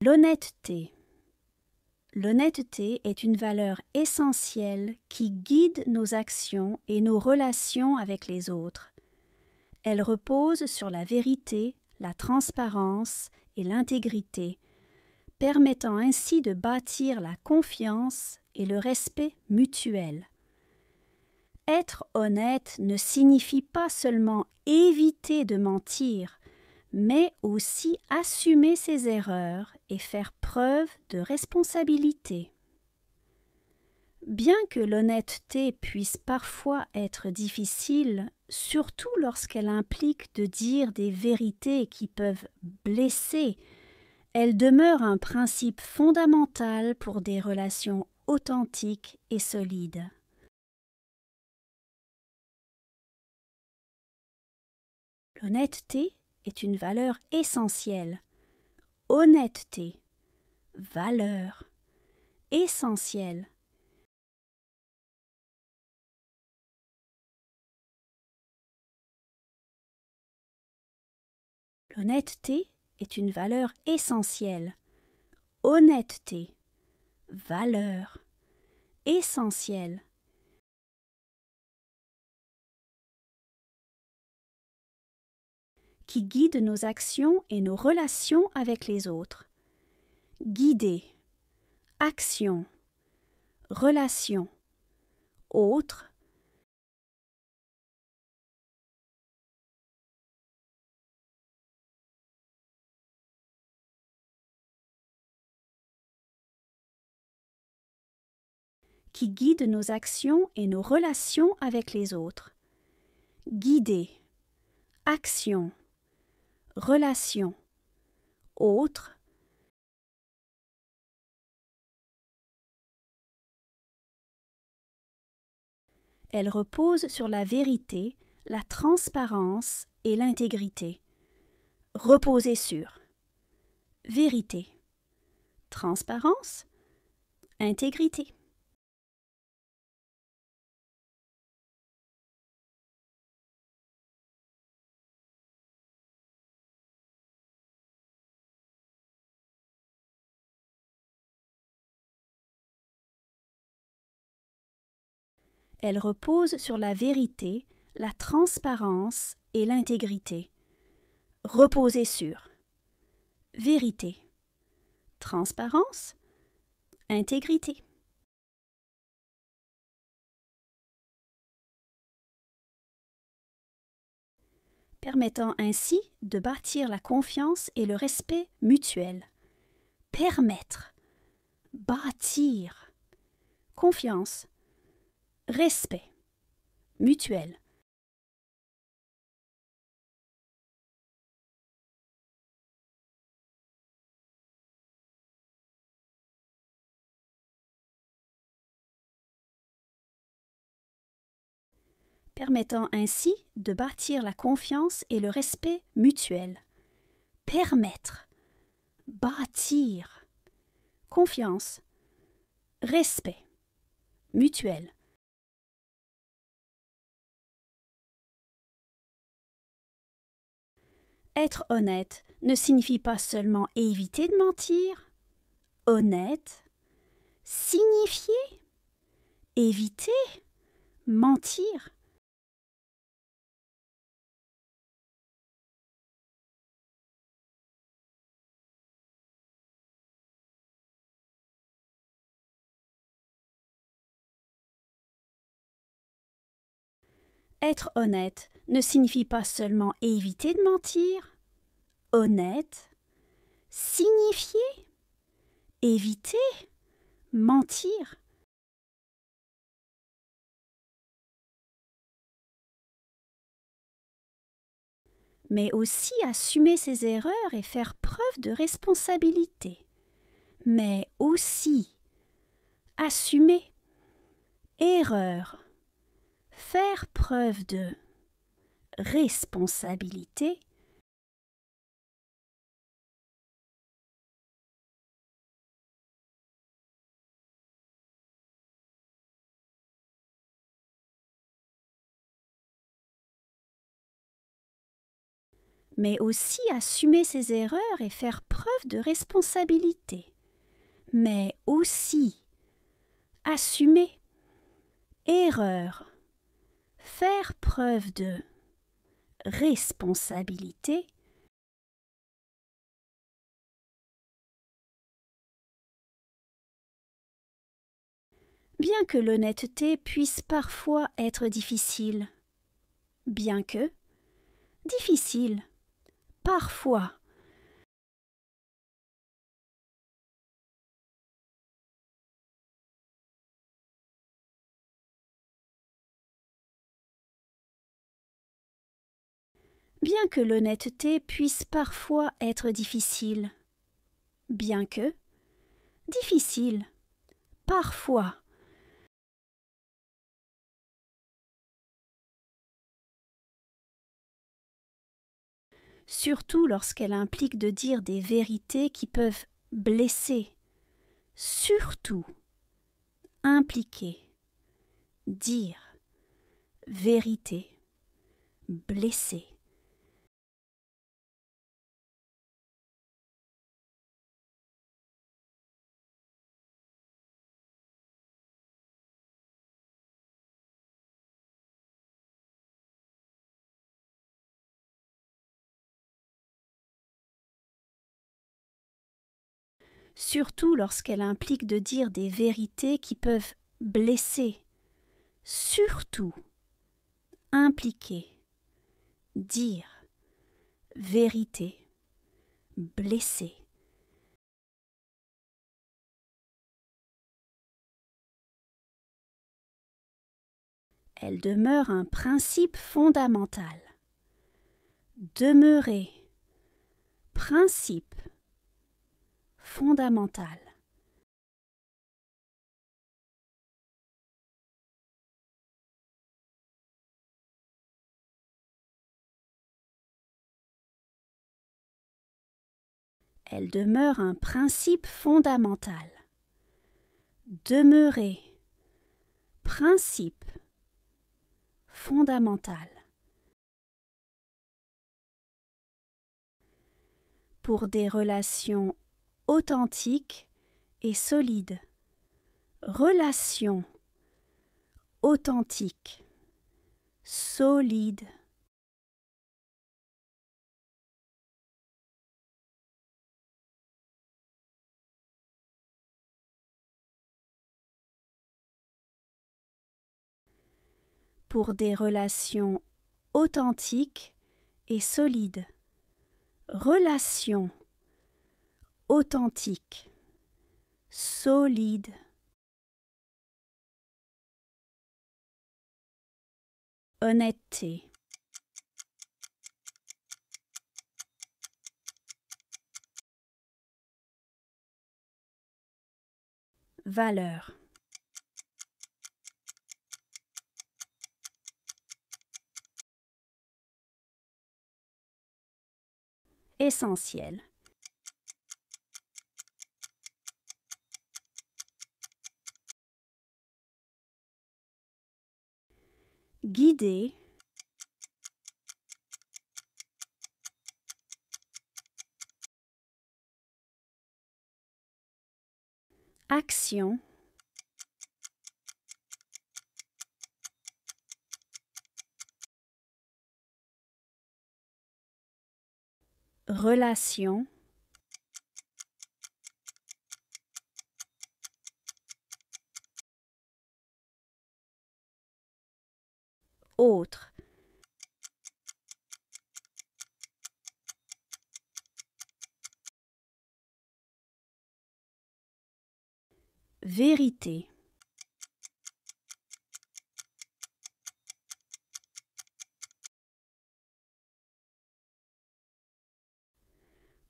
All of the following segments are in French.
L'honnêteté. L'honnêteté est une valeur essentielle qui guide nos actions et nos relations avec les autres. Elle repose sur la vérité, la transparence et l'intégrité, permettant ainsi de bâtir la confiance et le respect mutuel. Être honnête ne signifie pas seulement éviter de mentir, mais aussi assumer ses erreurs et faire preuve de responsabilité. Bien que l'honnêteté puisse parfois être difficile, surtout lorsqu'elle implique de dire des vérités qui peuvent blesser, elle demeure un principe fondamental pour des relations authentiques et solides. L'honnêteté est une valeur essentielle. Honnêteté, valeur, essentielle. L'honnêteté est une valeur essentielle. Honnêteté, valeur, essentielle. Qui guide nos actions et nos relations avec les autres. Guider, action, relation, autre. Qui guide nos actions et nos relations avec les autres. Guider, action, relation, autre. Elle repose sur la vérité, la transparence et l'intégrité. Reposer sur vérité, transparence, intégrité. Elle repose sur la vérité, la transparence et l'intégrité. Reposer sur vérité, transparence, intégrité. Permettant ainsi de bâtir la confiance et le respect mutuel. Permettre, bâtir, confiance, respect, mutuel. Permettant ainsi de bâtir la confiance et le respect mutuel. Permettre, bâtir, confiance, respect, mutuel. Être honnête ne signifie pas seulement éviter de mentir. Honnête, signifier, éviter, mentir. Être honnête ne signifie pas seulement éviter de mentir. Honnête, signifier, éviter, mentir. Mais aussi assumer ses erreurs et faire preuve de responsabilité. Mais aussi assumer, erreur, faire preuve de responsabilité. mais aussi assumer ses erreurs et faire preuve de responsabilité. Mais aussi assumer, erreur, faire preuve de responsabilité, bien que l'honnêteté puisse parfois être difficile, bien que difficile, parfois, bien que l'honnêteté puisse parfois être difficile, bien que difficile, parfois, surtout lorsqu'elle implique de dire des vérités qui peuvent blesser, surtout impliquer, dire, vérité, blesser. Surtout lorsqu'elle implique de dire des vérités qui peuvent blesser, surtout impliquer, dire, vérité, blesser. Elle demeure un principe fondamental. Demeurer, principe fondamental. Elle demeure un principe fondamental. Demeurer, principe fondamental. Pour des relations authentiques et solides. Relations authentiques, solides. Pour des relations authentiques et solides. Relations authentiques, solides. Honnêteté. Valeur. Essentiel. Guider. Action. Relation. Autre. Vérité.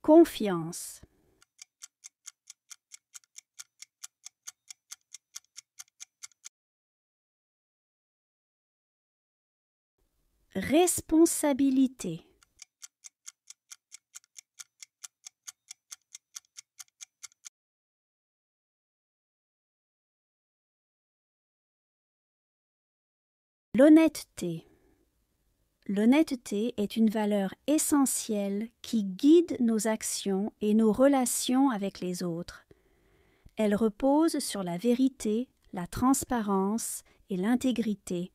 Confiance. Responsabilité. L'honnêteté. L'honnêteté est une valeur essentielle qui guide nos actions et nos relations avec les autres. Elle repose sur la vérité, la transparence et l'intégrité,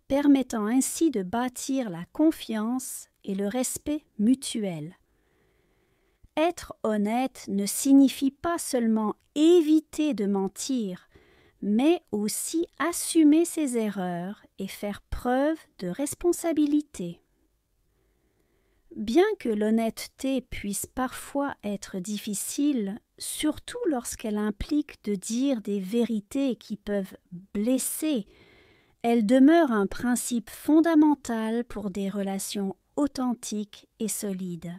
permettant ainsi de bâtir la confiance et le respect mutuel. Être honnête ne signifie pas seulement éviter de mentir, mais aussi assumer ses erreurs et faire preuve de responsabilité. Bien que l'honnêteté puisse parfois être difficile, surtout lorsqu'elle implique de dire des vérités qui peuvent blesser, elle demeure un principe fondamental pour des relations authentiques et solides.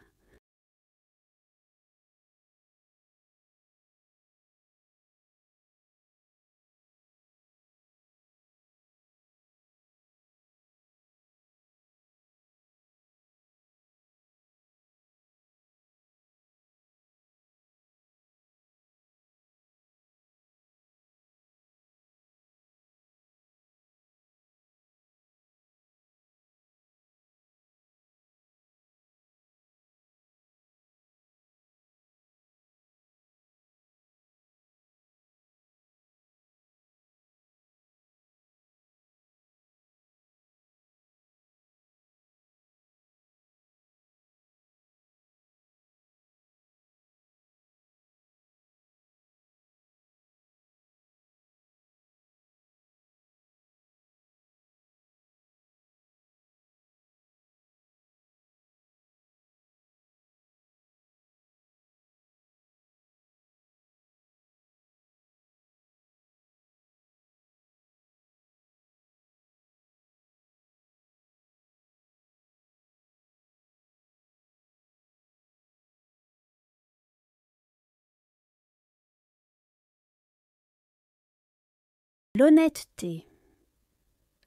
L'honnêteté.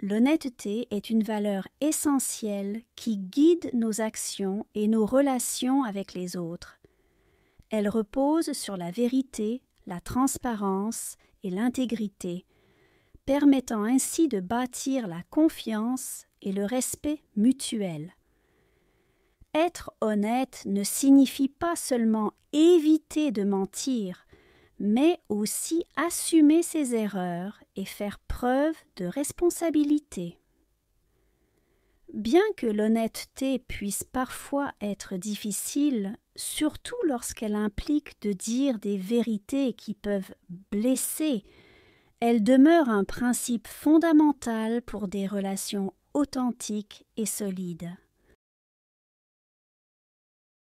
L'honnêteté est une valeur essentielle qui guide nos actions et nos relations avec les autres. Elle repose sur la vérité, la transparence et l'intégrité, permettant ainsi de bâtir la confiance et le respect mutuel. Être honnête ne signifie pas seulement éviter de mentir, mais aussi assumer ses erreurs et faire preuve de responsabilité. Bien que l'honnêteté puisse parfois être difficile, surtout lorsqu'elle implique de dire des vérités qui peuvent blesser, elle demeure un principe fondamental pour des relations authentiques et solides.